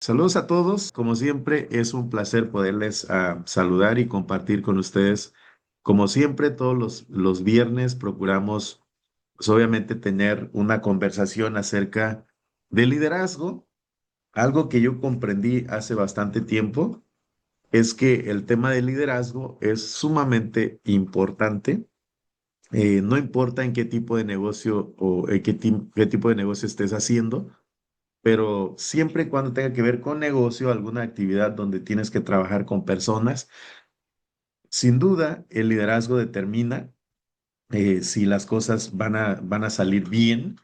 Saludos a todos. Como siempre, es un placer poderles saludar y compartir con ustedes. Como siempre, todos los viernes procuramos, pues obviamente, tener una conversación acerca de liderazgo. Algo que yo comprendí hace bastante tiempo es que el tema de liderazgo es sumamente importante. No importa en qué tipo de negocio o en qué tipo de negocio estés haciendo, pero siempre y cuando tenga que ver con negocio, alguna actividad donde tienes que trabajar con personas, sin duda el liderazgo determina si las cosas van a salir bien.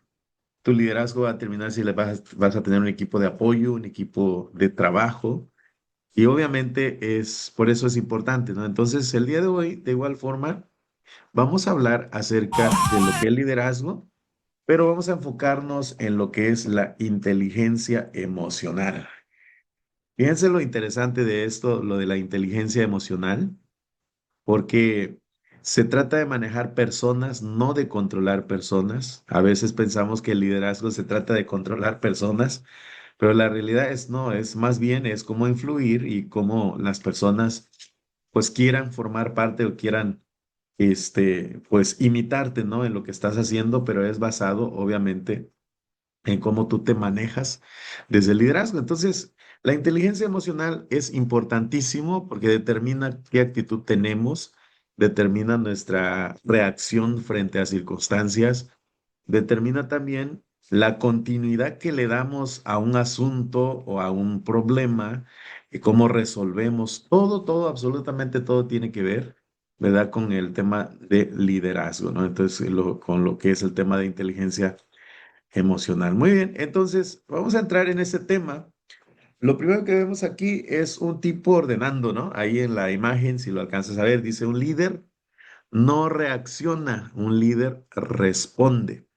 Tu liderazgo va a determinar si vas a tener un equipo de apoyo, un equipo de trabajo, y obviamente por eso es importante, ¿no? Entonces, el día de hoy, de igual forma, vamos a hablar acerca de lo que es liderazgo, pero vamos a enfocarnos en lo que es la inteligencia emocional. Fíjense lo interesante de esto, lo de la inteligencia emocional, porque se trata de manejar personas, no de controlar personas. A veces pensamos que el liderazgo se trata de controlar personas, pero la realidad es no, es más bien es cómo influir y cómo las personas pues quieran formar parte o quieran pues imitarte, ¿no? En lo que estás haciendo, pero es basado obviamente en cómo tú te manejas desde el liderazgo. Entonces, la inteligencia emocional es importantísimo porque determina qué actitud tenemos, determina nuestra reacción frente a circunstancias, determina también la continuidad que le damos a un asunto o a un problema y cómo resolvemos. Todo, absolutamente todo tiene que ver, ¿verdad? Con el tema de liderazgo, ¿no? Entonces, con lo que es el tema de inteligencia emocional. Muy bien, entonces vamos a entrar en ese tema. Lo primero que vemos aquí es un tipo ordenando, ¿no? Ahí en la imagen, si lo alcanzas a ver, dice un líder no reacciona, un líder responde.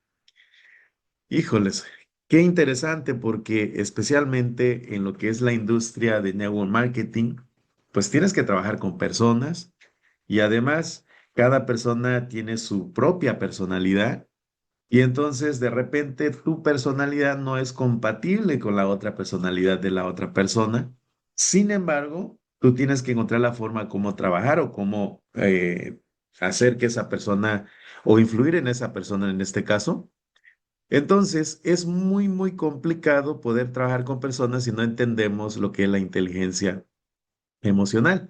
Híjoles, qué interesante porque especialmente en lo que es la industria de network marketing, pues tienes que trabajar con personas y además cada persona tiene su propia personalidad. Y entonces de repente tu personalidad no es compatible con la otra personalidad de la otra persona. Sin embargo, tú tienes que encontrar la forma cómo trabajar o cómo hacer que esa persona o influir en esa persona en este caso. Entonces es muy complicado poder trabajar con personas si no entendemos lo que es la inteligencia emocional,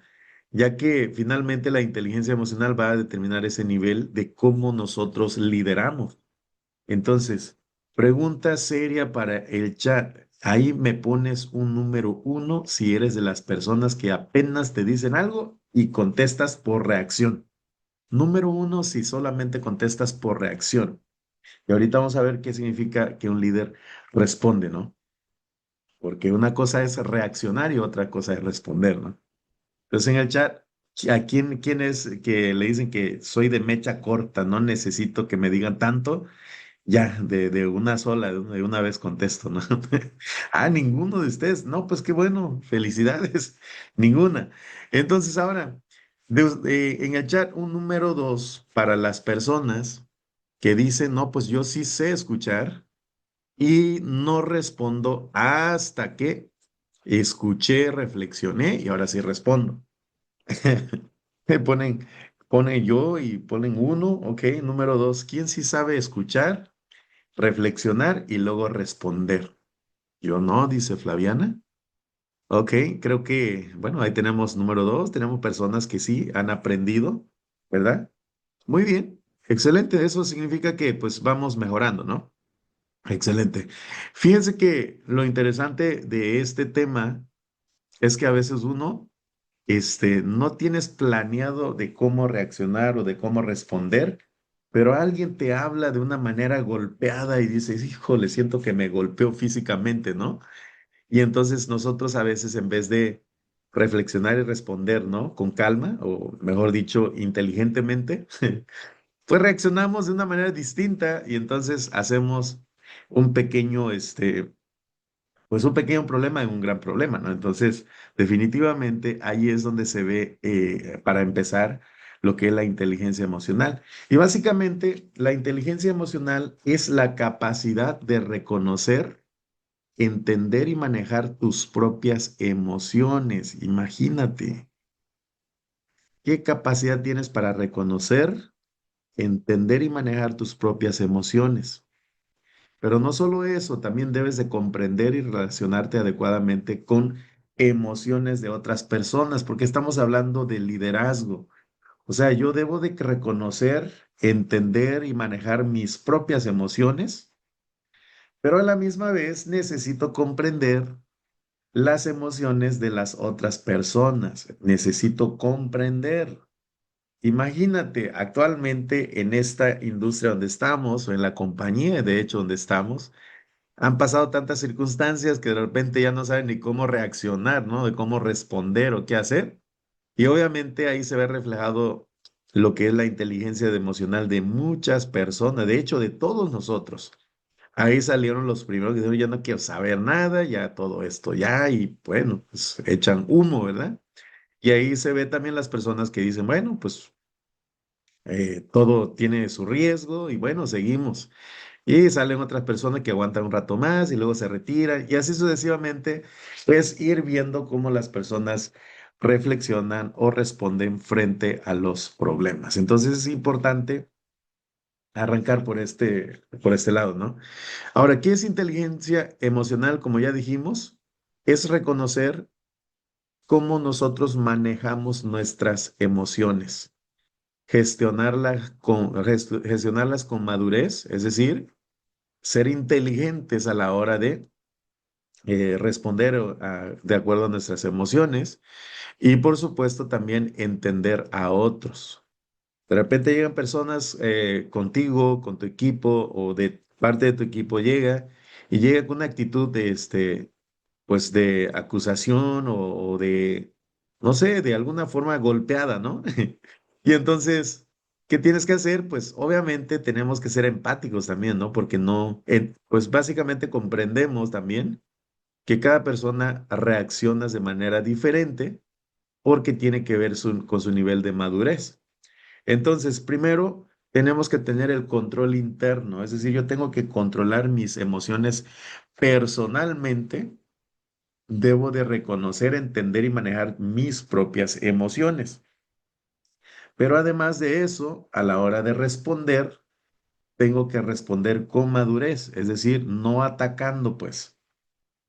ya que finalmente la inteligencia emocional va a determinar ese nivel de cómo nosotros lideramos. Entonces, pregunta seria para el chat. Ahí me pones un número uno si eres de las personas que apenas te dicen algo y contestas por reacción. Número uno si solamente contestas por reacción. Y ahorita vamos a ver qué significa que un líder responde, ¿no? Porque una cosa es reaccionar y otra cosa es responder, ¿no? Entonces en el chat, ¿quién es que le dicen que soy de mecha corta, no necesito que me digan tanto? Ya, de una sola, de una vez contesto, ¿no? Ah, ninguno de ustedes. No, pues qué bueno, felicidades, ninguna. Entonces ahora, en el chat, un número dos para las personas que dicen, no, pues yo sí sé escuchar y no respondo hasta que escuché, reflexioné y ahora sí respondo. Me ponen yo y ponen uno, ok. Número dos, ¿quién sí sabe escuchar? Reflexionar y luego responder. Yo no, dice Flaviana. Ok, creo que, bueno, ahí tenemos número dos, tenemos personas que sí han aprendido, ¿verdad? Muy bien, excelente, eso significa que pues vamos mejorando, ¿no? Excelente. Fíjense que lo interesante de este tema es que a veces uno, no tienes planeado de cómo reaccionar o de cómo responder, pero alguien te habla de una manera golpeada y dices, híjole, siento que me golpeó físicamente, ¿no? Y entonces nosotros a veces en vez de reflexionar y responder, ¿no? Con calma, o mejor dicho, inteligentemente, pues reaccionamos de una manera distinta y entonces hacemos un pequeño, pues un pequeño problema en un gran problema, ¿no? Entonces, definitivamente ahí es donde se ve, para empezar, lo que es la inteligencia emocional. Y básicamente, la inteligencia emocional es la capacidad de reconocer entender y manejar tus propias emociones. Imagínate, ¿qué capacidad tienes para reconocer, entender y manejar tus propias emociones? Pero no solo eso, también debes de comprender y relacionarte adecuadamente con emociones de otras personas, porque estamos hablando de liderazgo. O sea, yo debo de reconocer, entender y manejar mis propias emociones, pero a la misma vez necesito comprender las emociones de las otras personas. Necesito comprender. Imagínate, actualmente en esta industria donde estamos, o en la compañía, de hecho, donde estamos, han pasado tantas circunstancias que de repente ya no saben ni cómo reaccionar, ¿no? De cómo responder o qué hacer. Y obviamente ahí se ve reflejado lo que es la inteligencia emocional de muchas personas, de hecho, de todos nosotros. Ahí salieron los primeros que dijeron, ya no quiero saber nada, ya todo esto, ya, y bueno, pues echan humo, ¿verdad? Y ahí se ve también las personas que dicen, bueno, pues todo tiene su riesgo y bueno, seguimos. Y salen otras personas que aguantan un rato más y luego se retiran y así sucesivamente, pues ir viendo cómo las personas reflexionan o responden frente a los problemas. Entonces es importante arrancar por este lado, ¿no? Ahora, ¿qué es inteligencia emocional? Como ya dijimos, es reconocer cómo nosotros manejamos nuestras emociones, gestionarlas con madurez, es decir, ser inteligentes a la hora de responder de acuerdo a nuestras emociones y por supuesto también entender a otros. De repente llegan personas contigo, con tu equipo o de parte de tu equipo llega con una actitud de pues de acusación o de, no sé, de alguna forma golpeada, ¿no? Y entonces, ¿qué tienes que hacer? Pues obviamente tenemos que ser empáticos también, ¿no? Porque no, pues básicamente comprendemos también que cada persona reacciona de manera diferente porque tiene que ver con su nivel de madurez. Entonces, primero tenemos que tener el control interno, es decir, yo tengo que controlar mis emociones personalmente, debo de reconocer, entender y manejar mis propias emociones. Pero además de eso, a la hora de responder, tengo que responder con madurez, es decir, no atacando, pues.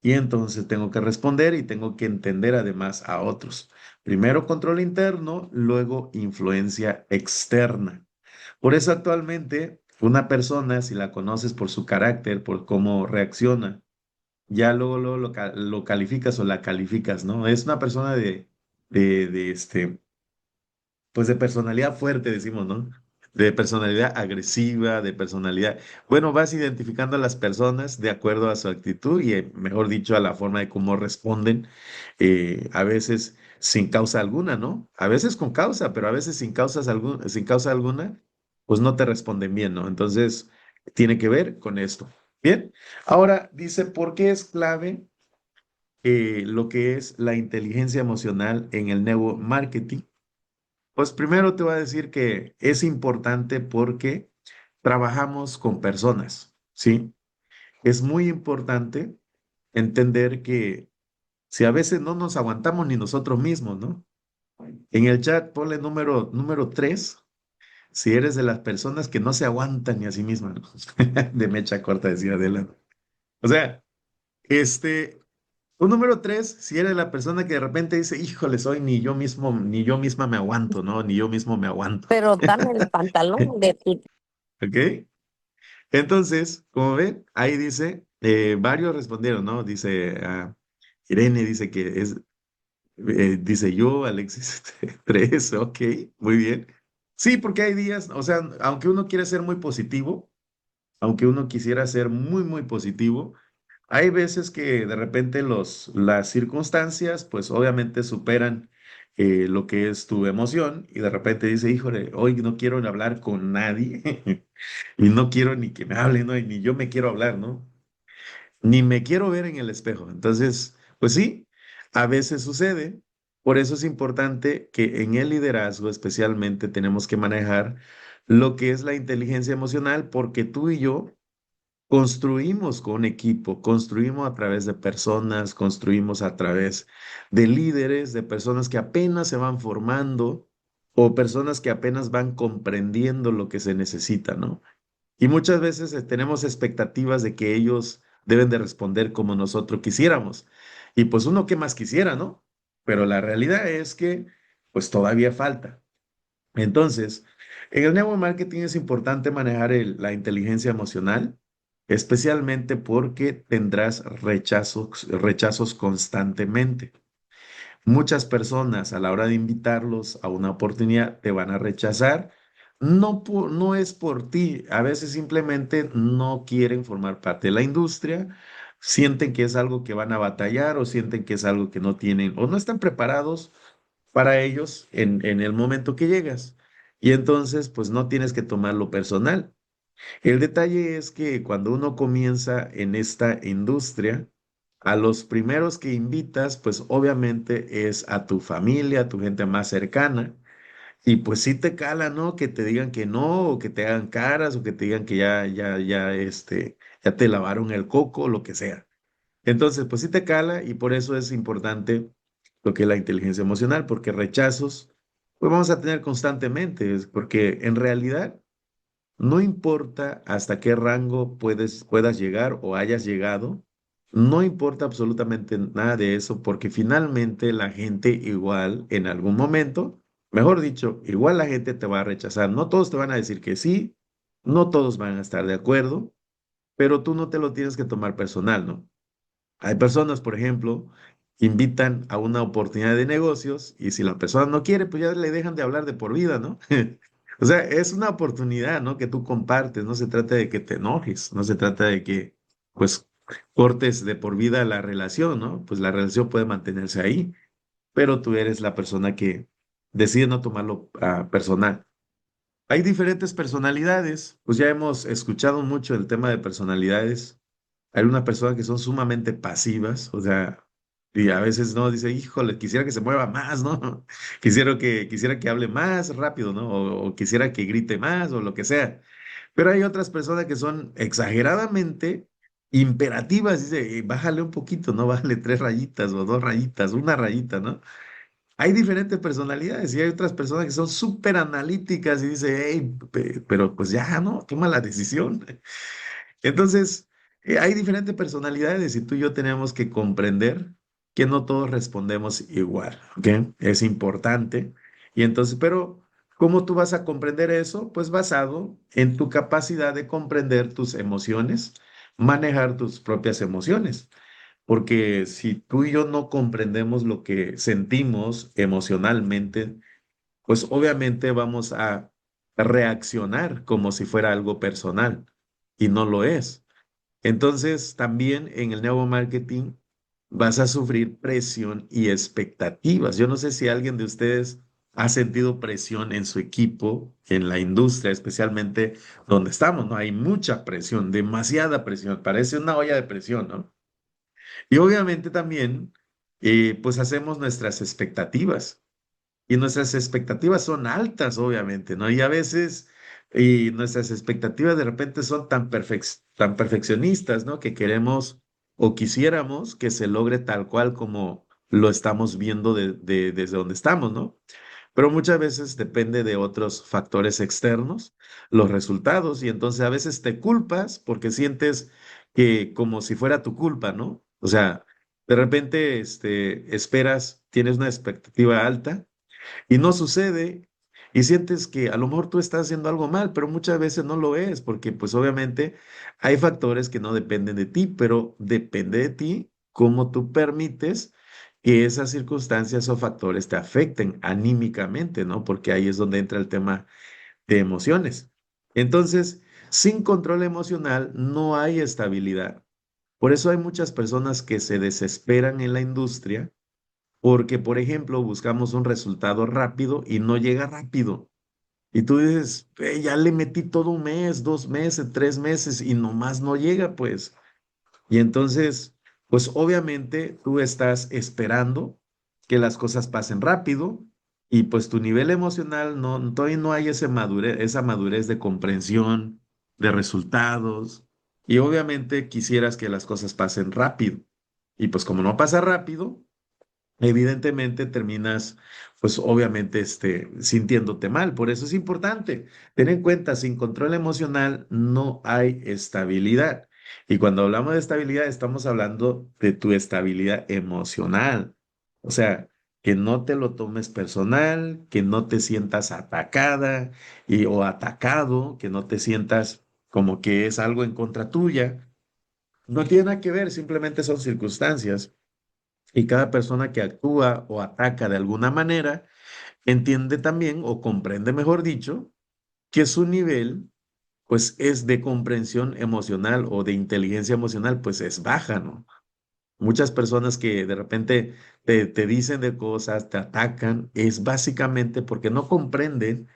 Y entonces tengo que responder y tengo que entender además a otros. Primero control interno, luego influencia externa. Por eso actualmente una persona, si la conoces por su carácter, por cómo reacciona, ya luego lo calificas o la calificas, ¿no? Es una persona de pues de personalidad fuerte, decimos, ¿no? De personalidad agresiva, de personalidad. Bueno, vas identificando a las personas de acuerdo a su actitud y, mejor dicho, a la forma de cómo responden, a veces sin causa alguna, ¿no? A veces con causa, pero a veces sin causa alguna, pues no te responden bien, ¿no? Entonces, tiene que ver con esto. Bien, ahora dice, ¿por qué es clave lo que es la inteligencia emocional en el neuromarketing? Pues primero te voy a decir que es importante porque trabajamos con personas, ¿sí? Es muy importante entender que si a veces no nos aguantamos ni nosotros mismos, ¿no? En el chat ponle número 3 si eres de las personas que no se aguantan ni a sí mismas, ¿no? De mecha corta, decía Adela. O sea, este, un número 3 si eres la persona que de repente dice, híjole, soy ni yo mismo, ni yo misma me aguanto, ¿no? Ni yo mismo me aguanto. Pero dame el pantalón de tu... ¿Ok? Entonces, como ven, ahí dice, varios respondieron, ¿no? Dice, Irene dice que es, dice yo, Alexis 3, ok, muy bien. Sí, porque hay días, o sea, aunque uno quiere ser muy positivo, aunque uno quisiera ser muy positivo, hay veces que de repente las circunstancias, pues obviamente superan lo que es tu emoción y de repente dice, híjole, hoy no quiero hablar con nadie y no quiero ni que me hablen, ¿no? Y ni yo me quiero hablar, ¿no? Ni me quiero ver en el espejo. Entonces, pues sí, a veces sucede. Por eso es importante que en el liderazgo especialmente tenemos que manejar lo que es la inteligencia emocional porque tú y yo construimos con un equipo, construimos a través de personas, construimos a través de líderes, de personas que apenas se van formando o personas que apenas van comprendiendo lo que se necesita, ¿no? Y muchas veces tenemos expectativas de que ellos deben de responder como nosotros quisiéramos. Y pues uno qué más quisiera, ¿no? Pero la realidad es que pues todavía falta. Entonces, en el neuromarketing es importante manejar la inteligencia emocional, especialmente porque tendrás rechazos constantemente. Muchas personas a la hora de invitarlos a una oportunidad te van a rechazar. No es por ti, a veces simplemente no quieren formar parte de la industria, sienten que es algo que van a batallar o sienten que es algo que no tienen o no están preparados para ellos en el momento que llegas. Y entonces, pues no tienes que tomarlo personal. El detalle es que cuando uno comienza en esta industria, a los primeros que invitas, pues obviamente es a tu familia, a tu gente más cercana. Y pues sí te cala, ¿no? Que te digan que no, o que te hagan caras, o que te digan que ya te lavaron el coco, lo que sea. Entonces, pues sí te cala y por eso es importante lo que es la inteligencia emocional, porque rechazos, pues vamos a tener constantemente, porque en realidad no importa hasta qué rango puedas llegar o hayas llegado, no importa absolutamente nada de eso, porque finalmente la gente igual en algún momento, mejor dicho, igual la gente te va a rechazar. No todos te van a decir que sí, no todos van a estar de acuerdo, pero tú no te lo tienes que tomar personal, ¿no? Hay personas, por ejemplo, que invitan a una oportunidad de negocios y si la persona no quiere, pues ya le dejan de hablar de por vida, ¿no? O sea, es una oportunidad, ¿no? Que tú compartes, no se trata de que te enojes, no se trata de que, pues, cortes de por vida la relación, ¿no? Pues la relación puede mantenerse ahí, pero tú eres la persona que decide no tomarlo personal. Hay diferentes personalidades, pues ya hemos escuchado mucho el tema de personalidades. Hay unas personas que son sumamente pasivas, o sea, y a veces no dice, híjole, quisiera que se mueva más, ¿no? Quisiera que hable más rápido, ¿no? O quisiera que grite más o lo que sea. Pero hay otras personas que son exageradamente imperativas, dice, bájale un poquito, ¿no? Bájale 3 rayitas o 2 rayitas, una rayita, ¿no? Hay diferentes personalidades y hay otras personas que son súper analíticas y dice, hey, pero pues ya, ¿no? Toma la decisión. Entonces, hay diferentes personalidades y tú y yo tenemos que comprender que no todos respondemos igual, ¿ok? Es importante. Y entonces, pero, ¿cómo tú vas a comprender eso? Pues basado en tu capacidad de comprender tus emociones, manejar tus propias emociones. Porque si tú y yo no comprendemos lo que sentimos emocionalmente, pues obviamente vamos a reaccionar como si fuera algo personal y no lo es. Entonces, también en el neuromarketing vas a sufrir presión y expectativas. Yo no sé si alguien de ustedes ha sentido presión en su equipo, en la industria, especialmente donde estamos, ¿no? Hay mucha presión, demasiada presión, parece una olla de presión, ¿no? Y obviamente también, pues hacemos nuestras expectativas. Y nuestras expectativas son altas, obviamente, ¿no? Y a veces, y nuestras expectativas de repente son tan perfeccionistas, ¿no? Que queremos o quisiéramos que se logre tal cual como lo estamos viendo desde donde estamos, ¿no? Pero muchas veces depende de otros factores externos, los resultados, y entonces a veces te culpas porque sientes que como si fuera tu culpa, ¿no? O sea, de repente, esperas, tienes una expectativa alta y no sucede y sientes que a lo mejor tú estás haciendo algo mal, pero muchas veces no lo es, porque pues obviamente hay factores que no dependen de ti, pero depende de ti cómo tú permites que esas circunstancias o factores te afecten anímicamente, ¿no? Porque ahí es donde entra el tema de emociones. Entonces, sin control emocional no hay estabilidad. Por eso hay muchas personas que se desesperan en la industria porque, por ejemplo, buscamos un resultado rápido y no llega rápido. Y tú dices, ya le metí todo un mes, 2 meses, 3 meses y nomás no llega, pues. Y entonces, pues obviamente tú estás esperando que las cosas pasen rápido y pues tu nivel emocional todavía no hay esa madurez de comprensión, de resultados. y obviamente quisieras que las cosas pasen rápido. Y pues como no pasa rápido, evidentemente terminas, pues obviamente, sintiéndote mal. Por eso es importante tener en cuenta, sin control emocional no hay estabilidad. Y cuando hablamos de estabilidad, estamos hablando de tu estabilidad emocional. O sea, que no te lo tomes personal, que no te sientas atacada o atacado, que no te sientas como que es algo en contra tuya. No tiene nada que ver, simplemente son circunstancias. Y cada persona que actúa o ataca de alguna manera entiende también o comprende, mejor dicho, que su nivel, pues, es de comprensión emocional o de inteligencia emocional, pues es baja, ¿no? Muchas personas que de repente te dicen de cosas, te atacan, es básicamente porque no comprenden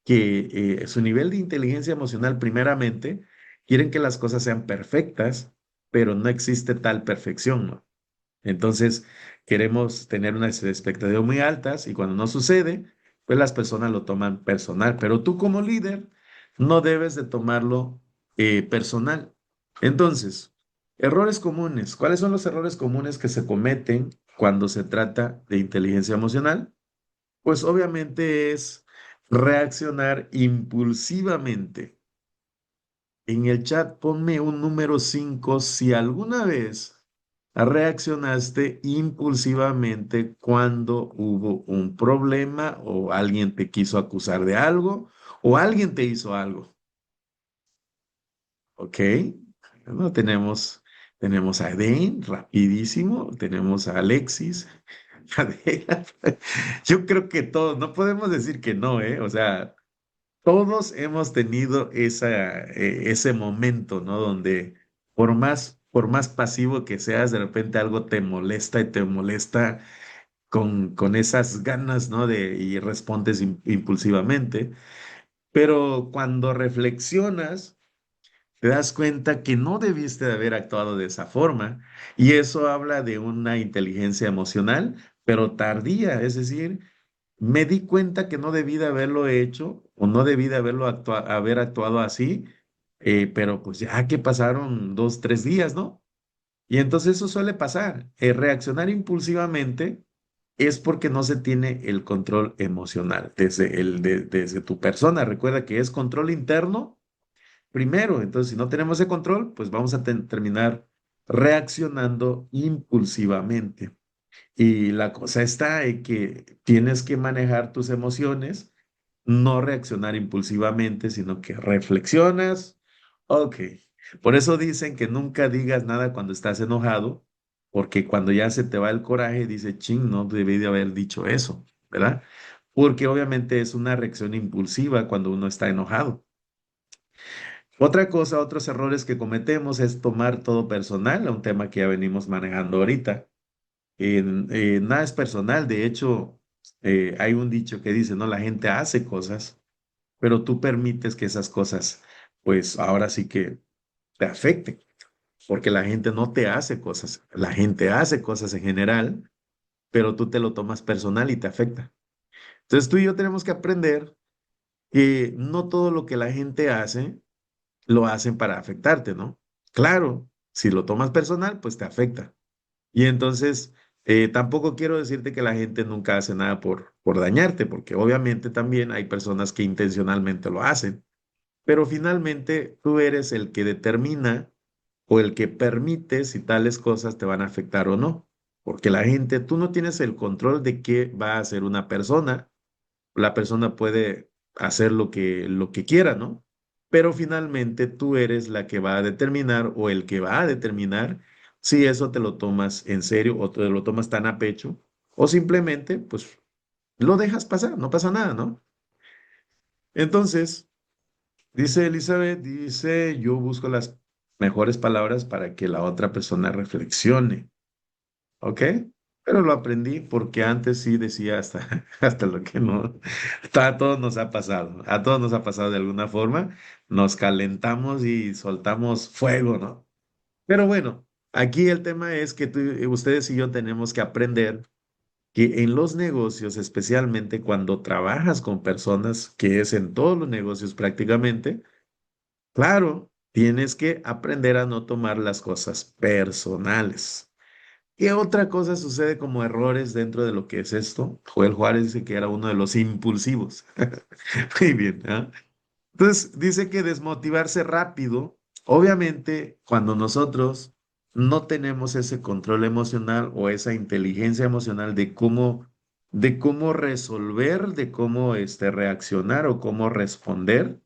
que su nivel de inteligencia emocional, primeramente, quieren que las cosas sean perfectas, pero no existe tal perfección, ¿no? Entonces, queremos tener unas expectativas muy altas y cuando no sucede, pues las personas lo toman personal. Pero tú como líder no debes de tomarlo personal. Entonces, errores comunes. ¿Cuáles son los errores comunes que se cometen cuando se trata de inteligencia emocional? Pues obviamente es reaccionar impulsivamente. En el chat ponme un número 5 si alguna vez reaccionaste impulsivamente cuando hubo un problema o alguien te quiso acusar de algo o alguien te hizo algo. ¿Ok? Bueno, tenemos a Eden, rapidísimo. Tenemos a Alexis. Adela. Yo creo que todos, no podemos decir que no, ¿eh? O sea, todos hemos tenido ese momento, ¿no? Donde por más pasivo que seas, de repente algo te molesta y te molesta con esas ganas, ¿no? Y respondes impulsivamente. Pero cuando reflexionas, te das cuenta que no debiste de haber actuado de esa forma. Y eso habla de una inteligencia emocional, pero tardía, es decir, me di cuenta que no debí de haberlo hecho o no debí de haber actuado así, pero pues ya que pasaron 2, 3 días, ¿no? Y entonces eso suele pasar. Reaccionar impulsivamente es porque no se tiene el control emocional desde tu persona. Recuerda que es control interno primero. Entonces, si no tenemos ese control, pues vamos a terminar reaccionando impulsivamente. Y la cosa está en que tienes que manejar tus emociones, no reaccionar impulsivamente, sino que reflexionas. Ok. Por eso dicen que nunca digas nada cuando estás enojado, porque cuando ya se te va el coraje, dice, ching, no debí de haber dicho eso, ¿verdad? Porque obviamente es una reacción impulsiva cuando uno está enojado. Otra cosa, otros errores que cometemos es tomar todo personal, un tema que ya venimos manejando ahorita. Nada es personal, de hecho, hay un dicho que dice, ¿no? La gente hace cosas, pero tú permites que esas cosas, pues ahora sí que te afecten, porque la gente no te hace cosas, la gente hace cosas en general, pero tú te lo tomas personal y te afecta. Entonces tú y yo tenemos que aprender que no todo lo que la gente hace, lo hacen para afectarte, ¿no? Claro, si lo tomas personal, pues te afecta. Y entonces, tampoco quiero decirte que la gente nunca hace nada por dañarte, porque obviamente también hay personas que intencionalmente lo hacen, pero finalmente tú eres el que determina o el que permite si tales cosas te van a afectar o no, porque la gente, tú no tienes el control de qué va a hacer una persona. La persona puede hacer lo que quiera, ¿no? Pero finalmente tú eres la que va a determinar o el que va a determinar si eso te lo tomas en serio o te lo tomas tan a pecho o simplemente pues lo dejas pasar, no pasa nada, ¿no? Entonces, dice Elizabeth, dice, yo busco las mejores palabras para que la otra persona reflexione. ¿Ok? Pero lo aprendí porque antes sí decía hasta, hasta lo que no. A todos nos ha pasado, a todos nos ha pasado de alguna forma. Nos calentamos y soltamos fuego, ¿no? Pero bueno, aquí el tema es que ustedes y yo tenemos que aprender que en los negocios, especialmente cuando trabajas con personas, que es en todos los negocios prácticamente, claro. Tienes que aprender a no tomar las cosas personales. ¿Qué otra cosa sucede como errores dentro de lo que es esto? Joel Juárez dice que era uno de los impulsivos. Muy bien, ¿ah? Entonces, dice que desmotivarse rápido, obviamente, cuando nosotros no tenemos ese control emocional o esa inteligencia emocional de cómo resolver, de cómo reaccionar o cómo responder,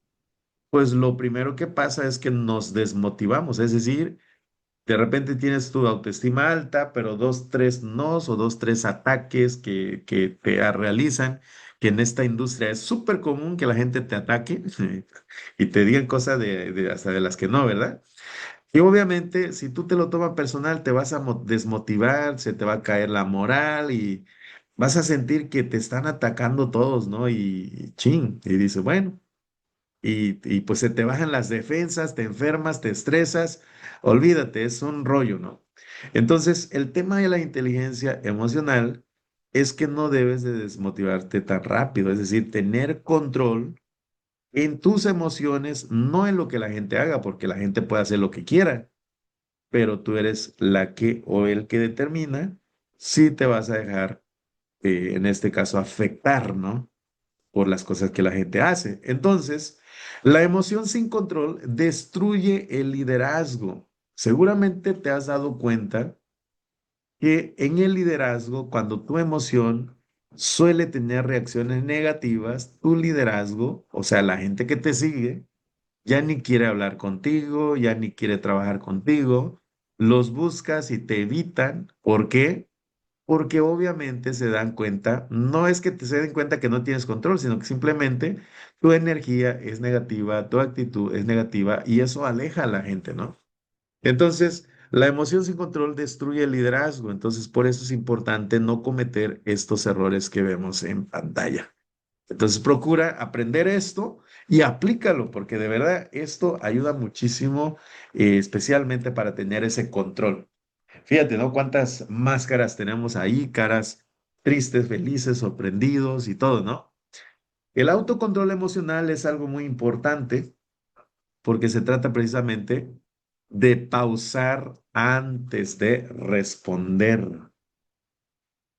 pues lo primero que pasa es que nos desmotivamos, es decir, de repente tienes tu autoestima alta, pero dos, tres nos o dos, tres ataques que te realizan, que en esta industria es súper común que la gente te ataque y te digan cosas hasta de las que no, ¿verdad? Y obviamente, si tú te lo tomas personal, te vas a desmotivar, se te va a caer la moral y vas a sentir que te están atacando todos, ¿no? Y chin, y dices, bueno. Y pues se te bajan las defensas, te enfermas, te estresas, olvídate, es un rollo, ¿no? Entonces, el tema de la inteligencia emocional es que no debes de desmotivarte tan rápido, es decir, tener control en tus emociones, no en lo que la gente haga, porque la gente puede hacer lo que quiera, pero tú eres la que o el que determina si te vas a dejar, en este caso, afectar, ¿no? Por las cosas que la gente hace. Entonces, la emoción sin control destruye el liderazgo. Seguramente te has dado cuenta que en el liderazgo, cuando tu emoción suele tener reacciones negativas, tu liderazgo, o sea, la gente que te sigue, ya ni quiere hablar contigo, ya ni quiere trabajar contigo, los buscas y te evitan. ¿Por qué? Porque obviamente se dan cuenta, no es que te se den cuenta que no tienes control, sino que simplemente tu energía es negativa, tu actitud es negativa y eso aleja a la gente, ¿no? Entonces, la emoción sin control destruye el liderazgo, entonces por eso es importante no cometer estos errores que vemos en pantalla. Entonces, procura aprender esto y aplícalo, porque de verdad esto ayuda muchísimo, especialmente para tener ese control. Fíjate, ¿no? Cuántas máscaras tenemos ahí, caras tristes, felices, sorprendidos y todo, ¿no? El autocontrol emocional es algo muy importante porque se trata precisamente de pausar antes de responder.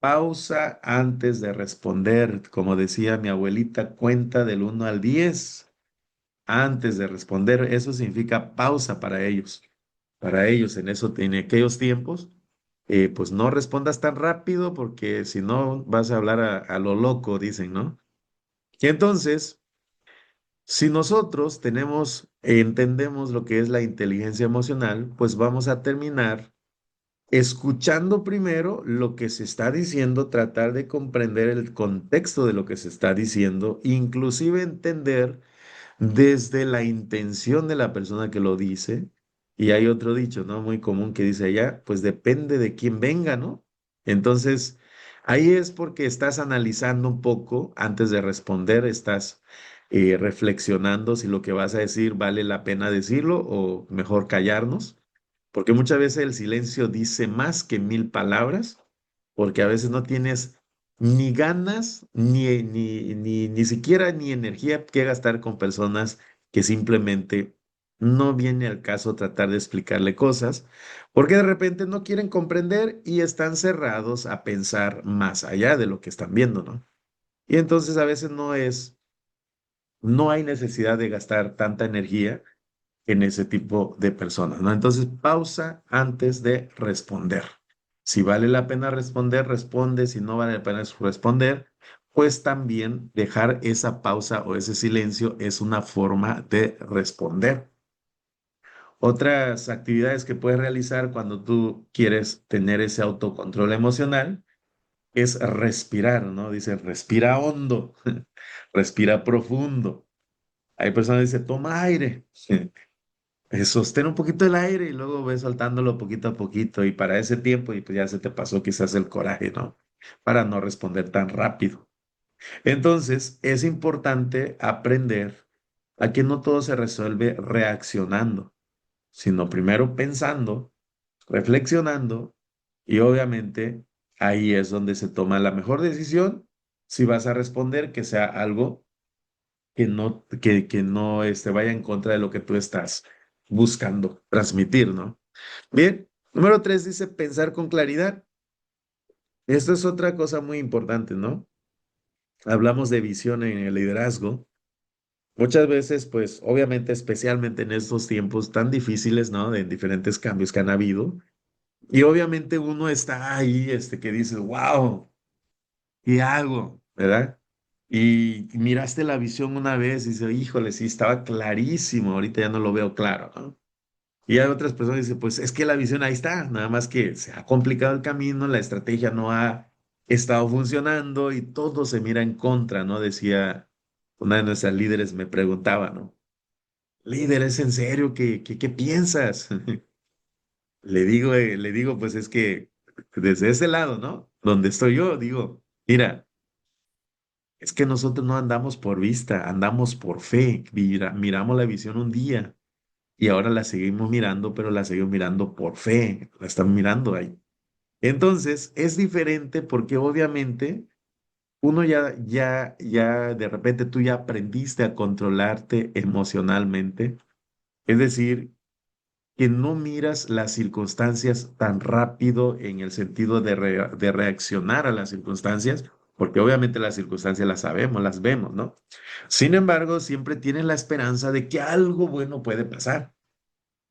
Pausa antes de responder. Como decía mi abuelita, cuenta del 1 al 10 antes de responder. Eso significa pausa para ellos. Para ellos en eso, en aquellos tiempos, pues no respondas tan rápido porque si no vas a hablar a lo loco, dicen, ¿no? Y entonces, si nosotros entendemos lo que es la inteligencia emocional, pues vamos a terminar escuchando primero lo que se está diciendo, tratar de comprender el contexto de lo que se está diciendo, inclusive entender desde la intención de la persona que lo dice. Y hay otro dicho, ¿no? Muy común que dice allá, pues depende de quién venga, ¿no? Entonces, ahí es porque estás analizando un poco antes de responder, estás reflexionando si lo que vas a decir vale la pena decirlo o mejor callarnos, porque muchas veces el silencio dice más que 1000 palabras, porque a veces no tienes ni ganas, ni siquiera ni energía que gastar con personas que simplemente no viene al caso tratar de explicarle cosas, porque de repente no quieren comprender y están cerrados a pensar más allá de lo que están viendo, ¿no? Y entonces a veces no hay necesidad de gastar tanta energía en ese tipo de personas, ¿no? Entonces, pausa antes de responder. Si vale la pena responder, responde. Si no vale la pena responder, pues también dejar esa pausa o ese silencio es una forma de responder. Otras actividades que puedes realizar cuando tú quieres tener ese autocontrol emocional es respirar, ¿no? Dice, respira hondo, respira profundo. Hay personas que dicen, toma aire. Sostén un poquito el aire y luego ves soltándolo poquito a poquito y para ese tiempo y pues ya se te pasó quizás el coraje, ¿no? Para no responder tan rápido. Entonces, es importante aprender a que no todo se resuelve reaccionando, sino primero pensando, reflexionando y obviamente ahí es donde se toma la mejor decisión si vas a responder que sea algo que no vaya en contra de lo que tú estás buscando transmitir, ¿no? Bien, número 3 dice pensar con claridad. Esto es otra cosa muy importante, ¿no? Hablamos de visión en el liderazgo. Muchas veces, pues, obviamente, especialmente en estos tiempos tan difíciles, ¿no? De diferentes cambios que han habido. Y obviamente uno está ahí, que dice, wow, ¿qué hago? ¿Verdad? Y miraste la visión una vez y dices, híjole, sí, estaba clarísimo, ahorita ya no lo veo claro, ¿no? Y hay otras personas que dicen, pues es que la visión ahí está, nada más que se ha complicado el camino, la estrategia no ha estado funcionando y todo se mira en contra, ¿no? Decía una de nuestras líderes, me preguntaba, ¿no? Líder, ¿es en serio? ¿Qué piensas? Le digo, pues es que desde ese lado, ¿no? Donde estoy yo, digo, mira, es que nosotros no andamos por vista, andamos por fe. Miramos la visión un día y ahora la seguimos mirando, pero la seguimos mirando por fe, la estamos mirando ahí. Entonces, es diferente porque obviamente uno ya de repente tú ya aprendiste a controlarte emocionalmente, es decir, que no miras las circunstancias tan rápido en el sentido de reaccionar a las circunstancias, porque obviamente las circunstancias las sabemos, las vemos, ¿no? Sin embargo, siempre tienes la esperanza de que algo bueno puede pasar.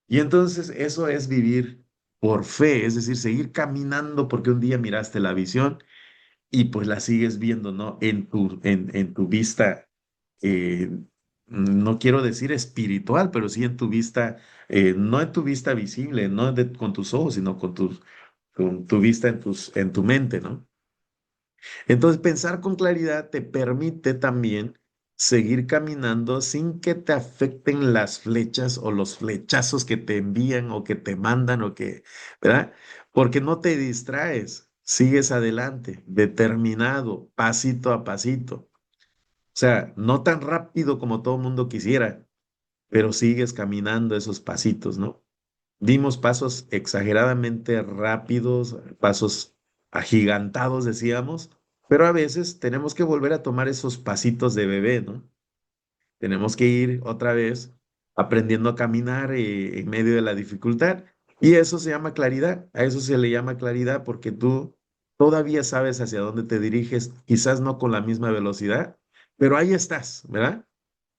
Y entonces eso es vivir por fe, es decir, seguir caminando porque un día miraste la visión y pues la sigues viendo, ¿no? En tu vista, eh, no quiero decir espiritual, pero sí en tu vista, no en tu vista visible, no con tus ojos, sino con tu vista en tu mente, ¿no? Entonces, pensar con claridad te permite también seguir caminando sin que te afecten las flechas o los flechazos que te envían o que te mandan ¿verdad? Porque no te distraes, sigues adelante, determinado, pasito a pasito. O sea, no tan rápido como todo mundo quisiera, pero sigues caminando esos pasitos, ¿no? Dimos pasos exageradamente rápidos, pasos agigantados, decíamos, pero a veces tenemos que volver a tomar esos pasitos de bebé, ¿no? Tenemos que ir otra vez aprendiendo a caminar en medio de la dificultad. Y eso se llama claridad. A eso se le llama claridad porque tú todavía sabes hacia dónde te diriges, quizás no con la misma velocidad, pero ahí estás, ¿verdad?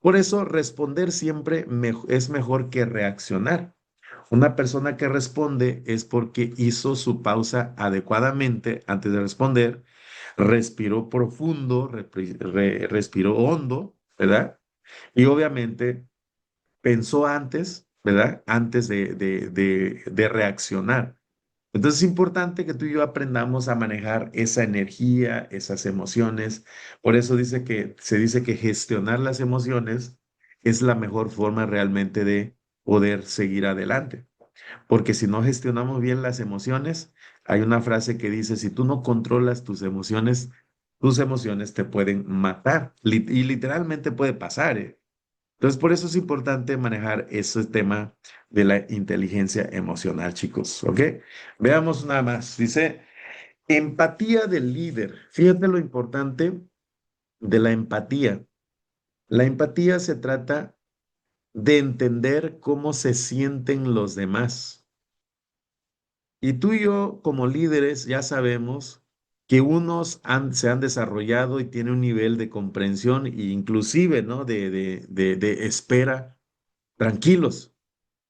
Por eso responder siempre es mejor que reaccionar. Una persona que responde es porque hizo su pausa adecuadamente antes de responder, respiró profundo, respiró hondo, ¿verdad? Y obviamente pensó antes, ¿verdad? Antes de reaccionar. Entonces es importante que tú y yo aprendamos a manejar esa energía, esas emociones. Por eso se dice que gestionar las emociones es la mejor forma realmente de poder seguir adelante. Porque si no gestionamos bien las emociones, hay una frase que dice, si tú no controlas tus emociones te pueden matar. Y literalmente puede pasar, ¿eh? Entonces, por eso es importante manejar ese tema de la inteligencia emocional, chicos, ¿ok? Veamos nada más. Dice, empatía del líder. Fíjate lo importante de la empatía. La empatía se trata de entender cómo se sienten los demás. Y tú y yo, como líderes, ya sabemos que unos se han desarrollado y tienen un nivel de comprensión e inclusive, ¿no? De espera tranquilos.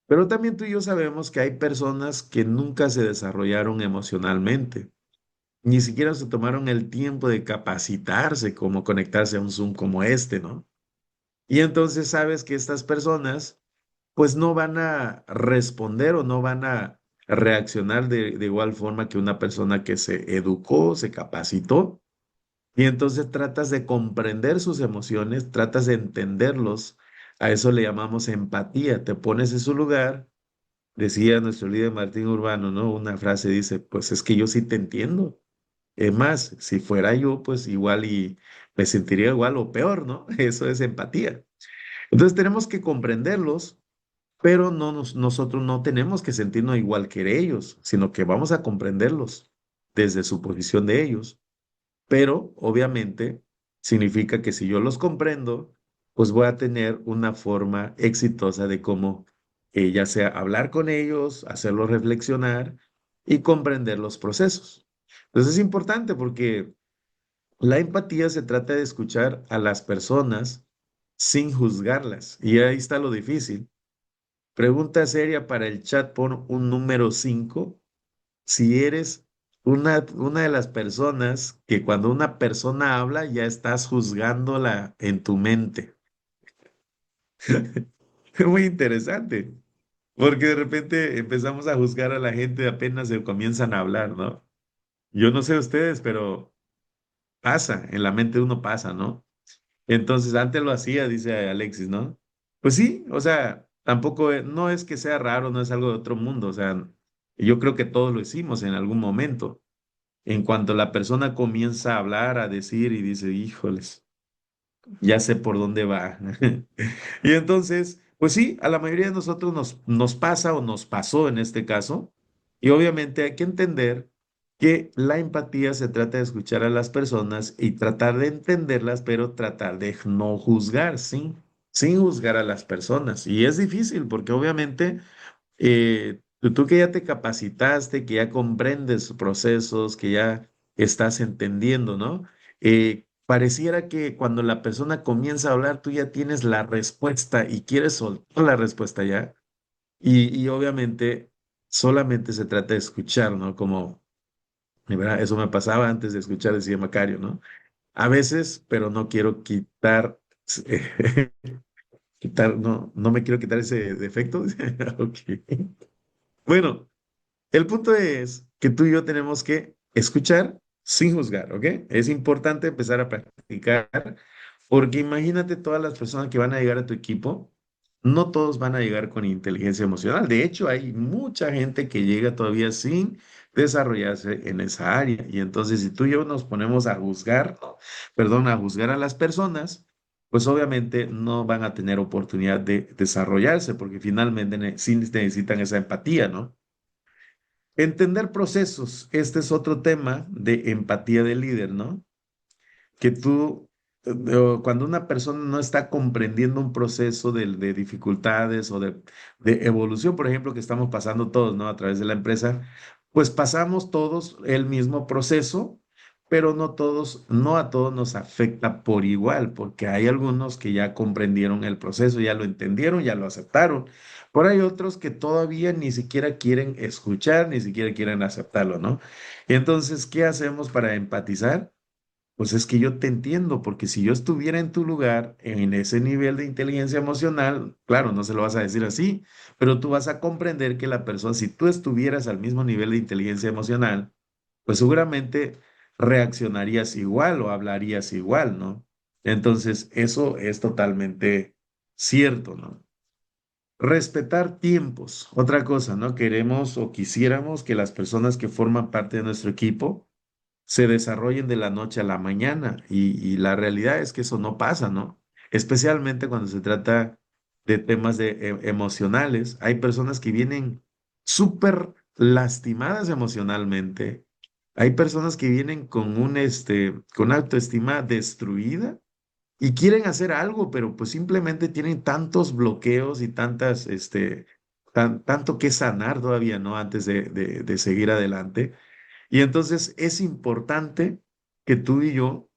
Pero también tú y yo sabemos que hay personas que nunca se desarrollaron emocionalmente, ni siquiera se tomaron el tiempo de capacitarse, como conectarse a un Zoom como este, ¿no? Y entonces sabes que estas personas pues no van a responder o no van a reaccionar de igual forma que una persona que se educó, se capacitó. Y entonces tratas de comprender sus emociones, tratas de entenderlos. A eso le llamamos empatía. Te pones en su lugar. Decía nuestro líder Martín Urbano, ¿no? Una frase dice, pues es que yo sí te entiendo. Es más, si fuera yo, pues igual y me sentiría igual o peor, ¿no? Eso es empatía. Entonces tenemos que comprenderlos, pero nosotros no tenemos que sentirnos igual que ellos, sino que vamos a comprenderlos desde su posición de ellos. Pero obviamente significa que si yo los comprendo, pues voy a tener una forma exitosa de cómo ya sea hablar con ellos, hacerlos reflexionar y comprender los procesos. Entonces es importante porque la empatía se trata de escuchar a las personas sin juzgarlas. Y ahí está lo difícil. Pregunta seria para el chat, pon un número 5. Si eres una de las personas que cuando una persona habla ya estás juzgándola en tu mente. Muy interesante, porque de repente empezamos a juzgar a la gente apenas se comienzan a hablar, ¿no? Yo no sé ustedes, pero pasa, en la mente de uno pasa, ¿no? Entonces, antes lo hacía, dice Alexis, ¿no? Pues sí, o sea, tampoco, no es que sea raro, no es algo de otro mundo, o sea, yo creo que todos lo hicimos en algún momento. En cuanto la persona comienza a hablar, a decir y dice, híjoles, ya sé por dónde va. Y entonces, pues sí, a la mayoría de nosotros nos pasa o nos pasó en este caso. Y obviamente hay que entender que la empatía se trata de escuchar a las personas y tratar de entenderlas, pero tratar de no juzgar, ¿sí? Sin juzgar a las personas. Y es difícil porque obviamente tú que ya te capacitaste, que ya comprendes procesos, que ya estás entendiendo, ¿no? Pareciera que cuando la persona comienza a hablar, tú ya tienes la respuesta y quieres soltar la respuesta ya. Y obviamente solamente se trata de escuchar, ¿no? Como, de verdad, eso me pasaba antes de escuchar, decía Macario, ¿no? A veces, pero no quiero quitar, quitar, no, no me quiero quitar ese defecto. Ok. Bueno. El punto es que tú y yo tenemos que escuchar sin juzgar, ¿ok? Es importante empezar a practicar, porque imagínate todas las personas que van a llegar a tu equipo, no todos van a llegar con inteligencia emocional. De hecho, hay mucha gente que llega todavía sin desarrollarse en esa área. Y entonces, si tú y yo nos ponemos a juzgar, perdón, a juzgar a las personas, pues obviamente no van a tener oportunidad de desarrollarse, porque finalmente sí necesitan esa empatía, ¿no? Entender procesos, este es otro tema de empatía del líder, ¿no? Que tú, cuando una persona no está comprendiendo un proceso de dificultades o de evolución, por ejemplo, que estamos pasando todos, ¿no? A través de la empresa, pues pasamos todos el mismo proceso, pero no todos, no a todos nos afecta por igual, porque hay algunos que ya comprendieron el proceso, ya lo entendieron, ya lo aceptaron. Por hay otros que todavía ni siquiera quieren escuchar, ni siquiera quieren aceptarlo, ¿no? Entonces, ¿qué hacemos para empatizar? Pues es que yo te entiendo, porque si yo estuviera en tu lugar, en ese nivel de inteligencia emocional, claro, no se lo vas a decir así, pero tú vas a comprender que la persona, si tú estuvieras al mismo nivel de inteligencia emocional, pues seguramente reaccionarías igual o hablarías igual, ¿no? Entonces, eso es totalmente cierto, ¿no? Respetar tiempos. Otra cosa, ¿no? Queremos o quisiéramos que las personas que forman parte de nuestro equipo se desarrollen de la noche a la mañana y la realidad es que eso no pasa, ¿no? Especialmente cuando se trata de temas emocionales. Hay personas que vienen súper lastimadas emocionalmente. Hay personas que vienen con con autoestima destruida y quieren hacer algo, pero pues simplemente tienen tantos bloqueos y tanto que sanar todavía, ¿no? Antes de seguir adelante. Y entonces es importante que tú y yo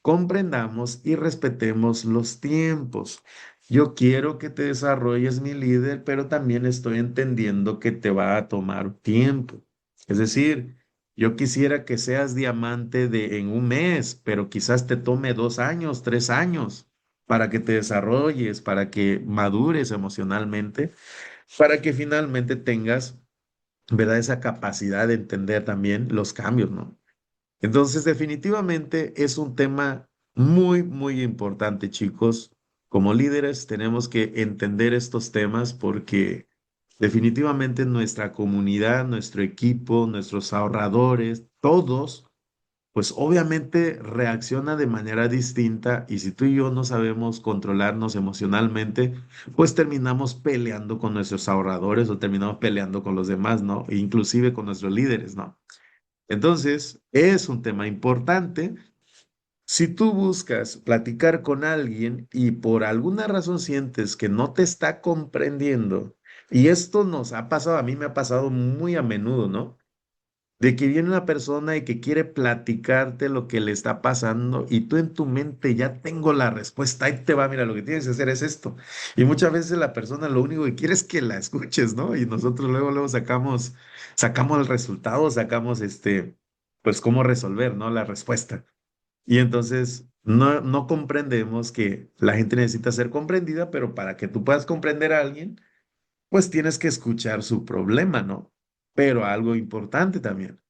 comprendamos y respetemos los tiempos. Yo quiero que te desarrolles, mi líder, pero también estoy entendiendo que te va a tomar tiempo. Es decir, yo quisiera que seas diamante en un mes, pero quizás te tome 2 años, 3 años para que te desarrolles, para que madures emocionalmente, para que finalmente tengas, ¿verdad? Esa capacidad de entender también los cambios, ¿no? Entonces, definitivamente es un tema muy, muy importante, chicos. Como líderes tenemos que entender estos temas porque definitivamente nuestra comunidad, nuestro equipo, nuestros ahorradores, todos, pues obviamente reacciona de manera distinta y si tú y yo no sabemos controlarnos emocionalmente, pues terminamos peleando con nuestros ahorradores o terminamos peleando con los demás, ¿no? E inclusive con nuestros líderes, ¿no? Entonces, es un tema importante. Si tú buscas platicar con alguien y por alguna razón sientes que no te está comprendiendo, Y esto nos ha pasado, a mí me ha pasado muy a menudo, ¿no? De que viene una persona y que quiere platicarte lo que le está pasando y tú en tu mente ya tengo la respuesta, ahí te va, mira, lo que tienes que hacer es esto. Y muchas veces la persona lo único que quiere es que la escuches, ¿no? Y nosotros luego sacamos el resultado, sacamos pues cómo resolver, ¿no? La respuesta. Y entonces no comprendemos que la gente necesita ser comprendida, pero para que tú puedas comprender a alguien, pues tienes que escuchar su problema, ¿no? Pero algo importante también.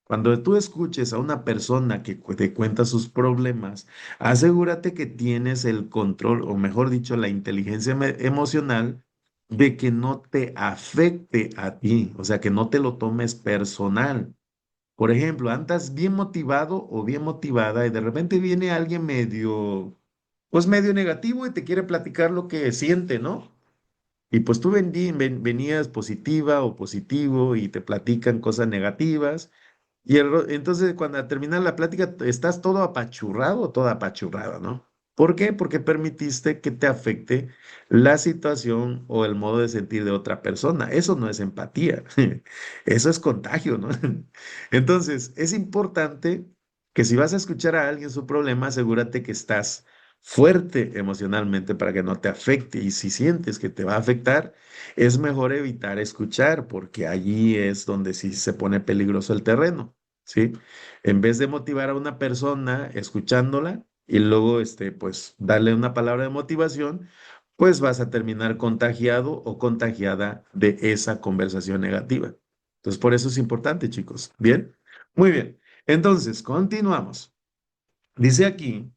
Cuando tú escuches a una persona que te cuenta sus problemas, asegúrate que tienes el control, o mejor dicho, la inteligencia emocional de que no te afecte a ti, o sea, que no te lo tomes personal. Por ejemplo, andas bien motivado o bien motivada y de repente viene alguien pues medio negativo y te quiere platicar lo que siente, ¿no? Y pues tú venías positiva o positivo y te platican cosas negativas. Y entonces cuando termina la plática estás todo apachurrado o toda apachurrada, ¿no? ¿Por qué? Porque permitiste que te afecte la situación o el modo de sentir de otra persona. Eso no es empatía, eso es contagio, ¿no? Entonces es importante que si vas a escuchar a alguien su problema, asegúrate que estás fuerte emocionalmente para que no te afecte. Y si sientes que te va a afectar, es mejor evitar escuchar porque allí es donde sí se pone peligroso el terreno. ¿Sí? En vez de motivar a una persona escuchándola y luego, pues, darle una palabra de motivación, pues vas a terminar contagiado o contagiada de esa conversación negativa. Entonces, por eso es importante, chicos. ¿Bien? Muy bien. Entonces, continuamos. Dice aquí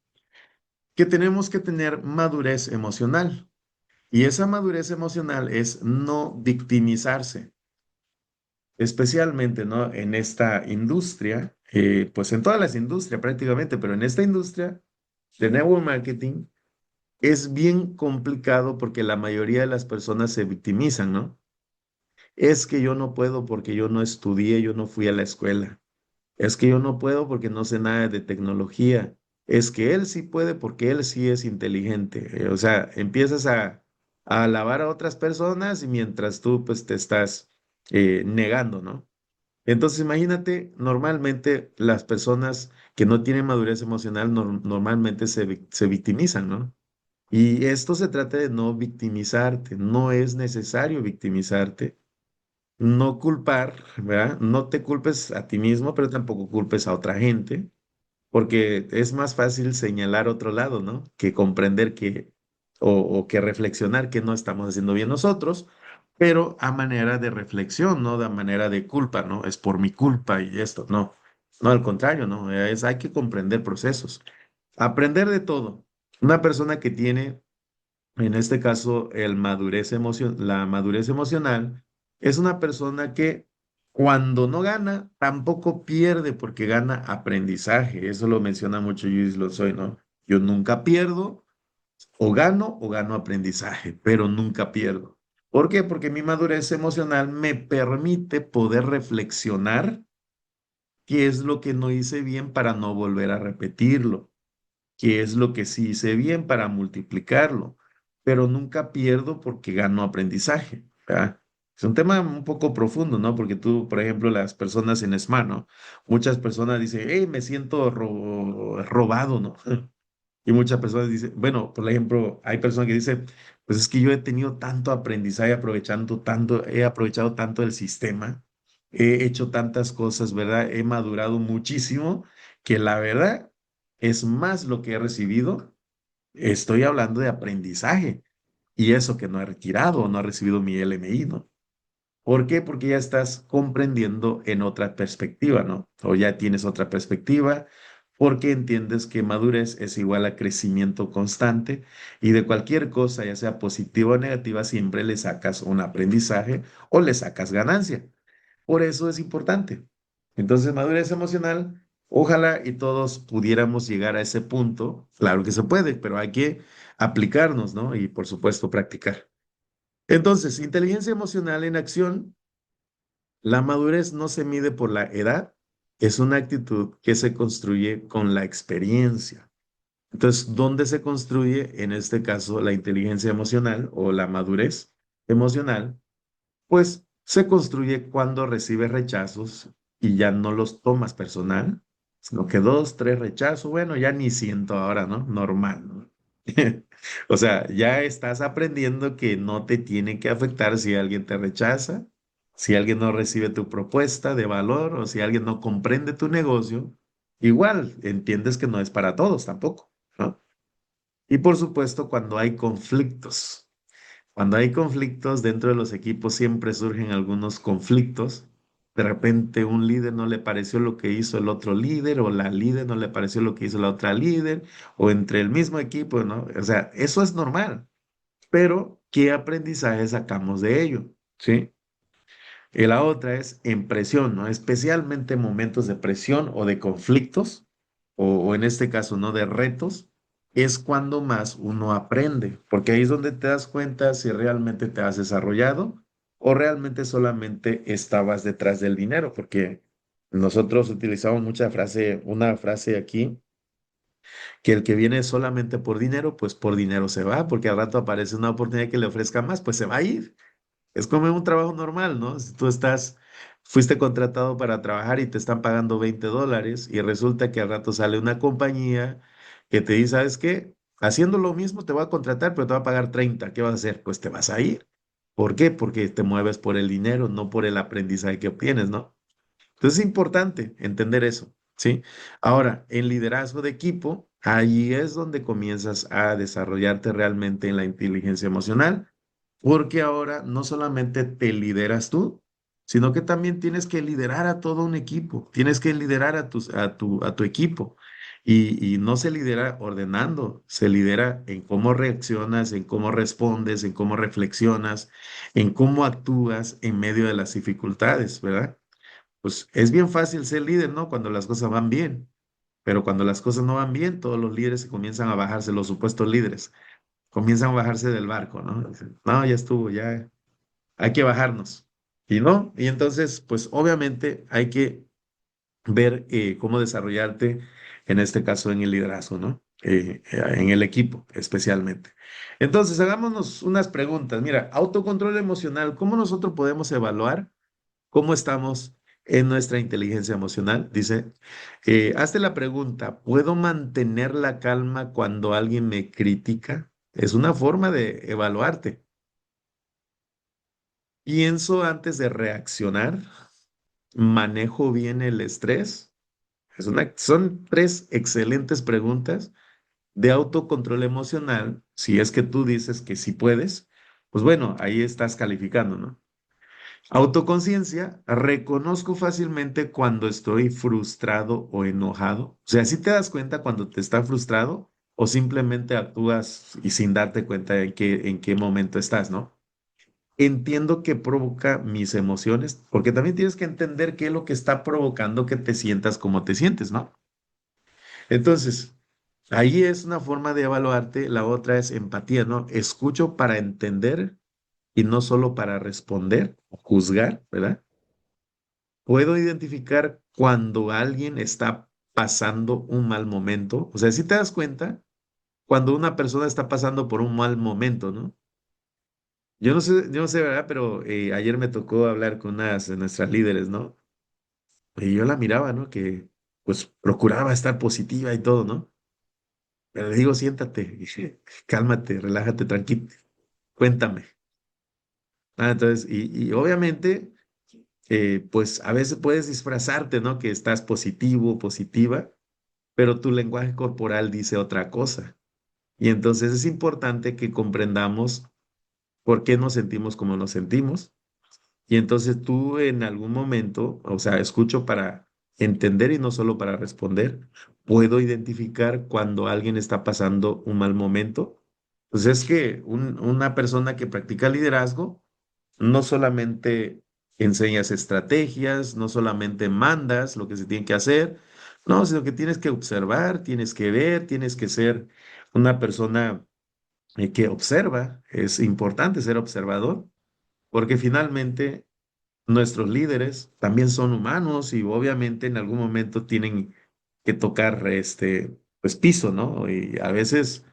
que tenemos que tener madurez emocional y esa madurez emocional es no victimizarse especialmente, ¿no? En esta industria, pues en todas las industrias prácticamente, pero en esta industria de network marketing es bien complicado porque la mayoría de las personas se victimizan, ¿no? Es que yo no puedo porque yo no estudié, yo no fui a la escuela. Es que yo no puedo porque no sé nada de tecnología. Es que él sí puede porque él sí es inteligente. O sea, empiezas a alabar a otras personas y mientras tú pues te estás negando, ¿no? Entonces, imagínate, normalmente las personas que no tienen madurez emocional normalmente se victimizan, ¿no? Y esto se trata de no victimizarte, no es necesario victimizarte, no culpar, ¿verdad? No te culpes a ti mismo, pero tampoco culpes a otra gente, porque es más fácil señalar otro lado, ¿no? Que comprender o que reflexionar que no estamos haciendo bien nosotros, pero a manera de reflexión, no de manera de culpa, ¿no? Es por mi culpa y esto, no. No, al contrario, ¿no? Hay que comprender procesos, aprender de todo. Una persona que tiene, en este caso, la madurez emocional, es una persona que cuando no gana, tampoco pierde porque gana aprendizaje. Eso lo menciona mucho Luis Lozoy, ¿no? Yo nunca pierdo, o gano aprendizaje, pero nunca pierdo. ¿Por qué? Porque mi madurez emocional me permite poder reflexionar qué es lo que no hice bien para no volver a repetirlo, qué es lo que sí hice bien para multiplicarlo, pero nunca pierdo porque gano aprendizaje, ¿verdad? Es un tema un poco profundo, ¿no? Porque tú, por ejemplo, las personas en ESMA, ¿no? Muchas personas dicen, hey, me siento robado, ¿no? Y muchas personas dicen, bueno, por ejemplo, hay personas que dicen, pues es que yo he tenido tanto aprendizaje he aprovechado tanto el sistema, he hecho tantas cosas, ¿verdad? He madurado muchísimo, que la verdad es más lo que he recibido. Estoy hablando de aprendizaje y eso que no he retirado, no he recibido mi LMI, ¿no? ¿Por qué? Porque ya estás comprendiendo en otra perspectiva, ¿no? O ya tienes otra perspectiva, porque entiendes que madurez es igual a crecimiento constante y de cualquier cosa, ya sea positiva o negativa, siempre le sacas un aprendizaje o le sacas ganancia. Por eso es importante. Entonces, madurez emocional, ojalá y todos pudiéramos llegar a ese punto. Claro que se puede, pero hay que aplicarnos, ¿no? Y por supuesto, practicar. Entonces, inteligencia emocional en acción. La madurez no se mide por la edad, es una actitud que se construye con la experiencia. Entonces, ¿dónde se construye en este caso la inteligencia emocional o la madurez emocional? Pues se construye cuando recibes rechazos y ya no los tomas personal, sino que dos, tres rechazos, bueno, ya ni siento ahora, ¿no? Normal, ¿no? O sea, ya estás aprendiendo que no te tiene que afectar si alguien te rechaza, si alguien no recibe tu propuesta de valor o si alguien no comprende tu negocio. Igual, entiendes que no es para todos tampoco, ¿no? Y por supuesto, cuando hay conflictos. Cuando hay conflictos dentro de los equipos siempre surgen algunos conflictos. De repente un líder no le pareció lo que hizo el otro líder o la líder no le pareció lo que hizo la otra líder o entre el mismo equipo, ¿no? O sea, eso es normal, pero ¿qué aprendizaje sacamos de ello? ¿Sí? Y la otra es en presión, ¿no? Especialmente en momentos de presión o de conflictos, o en este caso, ¿no? De retos, es cuando más uno aprende, porque ahí es donde te das cuenta si realmente te has desarrollado o realmente solamente estabas detrás del dinero, porque nosotros utilizamos una frase aquí, que el que viene solamente por dinero, pues por dinero se va, porque al rato aparece una oportunidad que le ofrezca más, pues se va a ir. Es como en un trabajo normal, ¿no? Si tú fuiste contratado para trabajar y te están pagando $20 y resulta que al rato sale una compañía que te dice, ¿sabes qué? Haciendo lo mismo te va a contratar, pero te va a pagar 30. ¿Qué vas a hacer? Pues te vas a ir. ¿Por qué? Porque te mueves por el dinero, no por el aprendizaje que obtienes, ¿no? Entonces es importante entender eso, ¿sí? Ahora, en liderazgo de equipo, ahí es donde comienzas a desarrollarte realmente en la inteligencia emocional, porque ahora no solamente te lideras tú, sino que también tienes que liderar a todo un equipo, tienes que liderar a tu equipo. Y no se lidera ordenando, se lidera en cómo reaccionas, en cómo respondes, en cómo reflexionas, en cómo actúas en medio de las dificultades, ¿verdad? Pues es bien fácil ser líder, ¿no? Cuando las cosas van bien, pero cuando las cosas no van bien, todos los líderes se comienzan a bajarse, los supuestos líderes, comienzan a bajarse del barco, ¿no? Dicen, no, ya estuvo, ya hay que bajarnos. Y no, y entonces, pues obviamente hay que ver cómo desarrollarte, en este caso en el liderazgo, ¿no? En el equipo, especialmente. Entonces, hagámonos unas preguntas. Mira, autocontrol emocional, ¿cómo nosotros podemos evaluar cómo estamos en nuestra inteligencia emocional? Dice, hazte la pregunta, ¿puedo mantener la calma cuando alguien me critica? Es una forma de evaluarte. Pienso antes de reaccionar, manejo bien el estrés. Son tres excelentes preguntas de autocontrol emocional. Si es que tú dices que sí puedes, pues bueno, ahí estás calificando, ¿no? Autoconciencia, reconozco fácilmente cuando estoy frustrado o enojado. O sea, si te das cuenta cuando te está frustrado o simplemente actúas y sin darte cuenta en qué momento estás, ¿no? Entiendo que provoca mis emociones, porque también tienes que entender qué es lo que está provocando que te sientas como te sientes, ¿no? Entonces, ahí es una forma de evaluarte. La otra es empatía, ¿no? Escucho para entender y no solo para responder o juzgar, ¿verdad? Puedo identificar cuando alguien está pasando un mal momento. O sea, si te das cuenta, cuando una persona está pasando por un mal momento, ¿no? Yo no sé, ¿verdad? Pero ayer me tocó hablar con unas de nuestras líderes, ¿no? Y yo la miraba, ¿no? Que pues procuraba estar positiva y todo, ¿no? Pero le digo, siéntate, cálmate, relájate, tranquilo, cuéntame. Entonces, y obviamente, pues a veces puedes disfrazarte, ¿no? Que estás positivo, positiva, pero tu lenguaje corporal dice otra cosa. Y entonces es importante que comprendamos por qué nos sentimos como nos sentimos. Y entonces tú en algún momento, o sea, escucho para entender y no solo para responder, puedo identificar cuando alguien está pasando un mal momento. Pues es que una persona que practica liderazgo no solamente enseñas estrategias, no solamente mandas lo que se tiene que hacer, no, sino que tienes que observar, tienes que ver, tienes que ser una persona que observa. Es importante ser observador, porque finalmente nuestros líderes también son humanos y obviamente en algún momento tienen que tocar pues piso, ¿no? Y a veces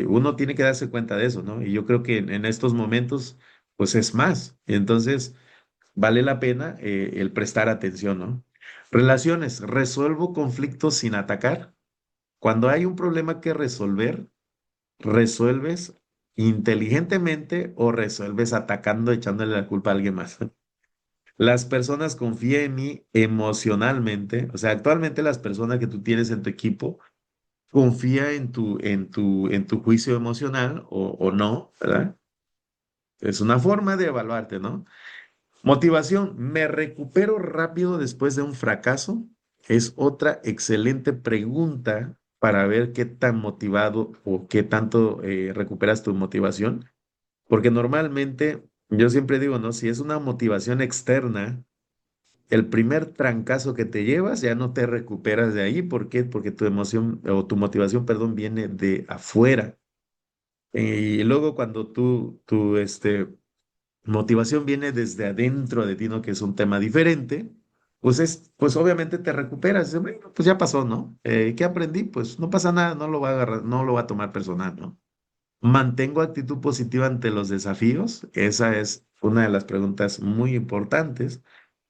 uno tiene que darse cuenta de eso, ¿no? Y yo creo que en estos momentos pues es más. Entonces, vale la pena el prestar atención, ¿no? Relaciones, resuelvo conflictos sin atacar. Cuando hay un problema que resolver, ¿resuelves inteligentemente o resuelves atacando, echándole la culpa a alguien más? Las personas confían en mí emocionalmente, o sea, actualmente las personas que tú tienes en tu equipo confía en tu juicio emocional o no, ¿verdad? Es una forma de evaluarte, ¿no? Motivación, ¿me recupero rápido después de un fracaso? Es otra excelente pregunta para ver qué tan motivado o qué tanto recuperas tu motivación. Porque normalmente, yo siempre digo, ¿no? Si es una motivación externa, el primer trancazo que te llevas ya no te recuperas de ahí. ¿Por qué? Porque tu emoción o tu motivación, perdón, viene de afuera. Y luego cuando motivación viene desde adentro de ti, ¿no? Que es un tema diferente, pues obviamente te recuperas. Dices, bueno, pues ya pasó, ¿no? ¿Qué aprendí? Pues no pasa nada, no lo va a agarrar, no lo va a tomar personal, ¿no? ¿Mantengo actitud positiva ante los desafíos? Esa es una de las preguntas muy importantes,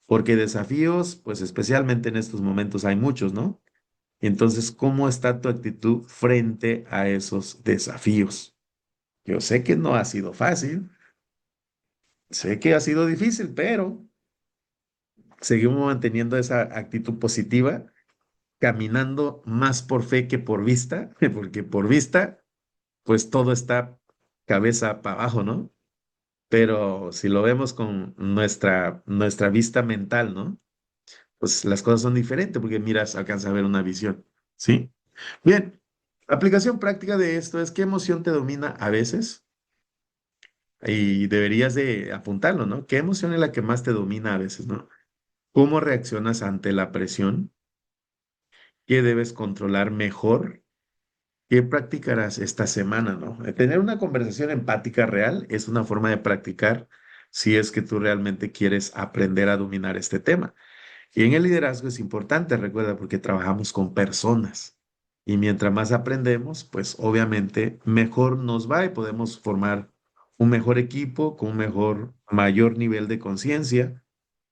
porque desafíos, pues especialmente en estos momentos hay muchos, ¿no? Entonces, ¿cómo está tu actitud frente a esos desafíos? Yo sé que no ha sido fácil, sé que ha sido difícil, pero seguimos manteniendo esa actitud positiva, caminando más por fe que por vista, porque por vista, pues todo está cabeza para abajo, ¿no? Pero si lo vemos con nuestra vista mental, ¿no? Pues las cosas son diferentes porque miras, alcanzas a ver una visión, ¿sí? Bien, aplicación práctica de esto es qué emoción te domina a veces y deberías de apuntarlo, ¿no? ¿Qué emoción es la que más te domina a veces, ¿no? ¿Cómo reaccionas ante la presión? ¿Qué debes controlar mejor? ¿Qué practicarás esta semana, no? Tener una conversación empática real es una forma de practicar si es que tú realmente quieres aprender a dominar este tema. Y en el liderazgo es importante, recuerda, porque trabajamos con personas. Y mientras más aprendemos, pues obviamente mejor nos va y podemos formar un mejor equipo con un mayor nivel de conciencia.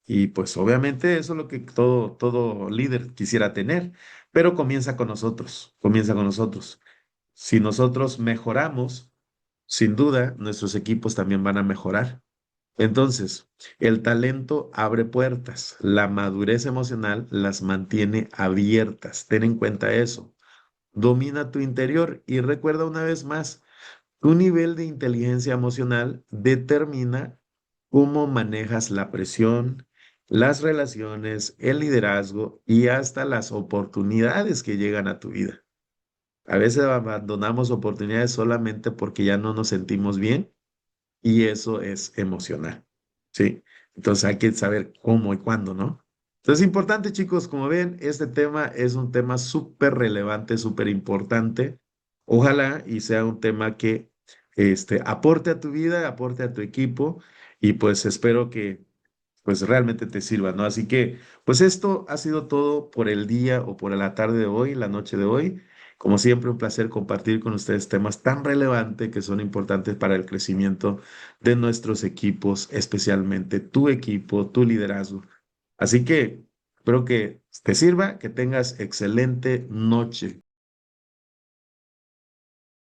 Y pues obviamente eso es lo que todo líder quisiera tener, pero comienza con nosotros, comienza con nosotros. Si nosotros mejoramos, sin duda, nuestros equipos también van a mejorar. Entonces, el talento abre puertas, la madurez emocional las mantiene abiertas. Ten en cuenta eso. Domina tu interior y recuerda una vez más, tu nivel de inteligencia emocional determina cómo manejas la presión, las relaciones, el liderazgo y hasta las oportunidades que llegan a tu vida. A veces abandonamos oportunidades solamente porque ya no nos sentimos bien y eso es emocional, ¿sí? Entonces hay que saber cómo y cuándo, ¿no? Entonces, importante, chicos, como ven, este tema es un tema súper relevante, súper importante. Ojalá y sea un tema que aporte a tu vida, aporte a tu equipo y pues espero que pues realmente te sirva, ¿no? Así que, pues esto ha sido todo por el día o por la tarde de hoy, la noche de hoy. Como siempre, un placer compartir con ustedes temas tan relevantes que son importantes para el crecimiento de nuestros equipos, especialmente tu equipo, tu liderazgo. Así que espero que te sirva, que tengas excelente noche.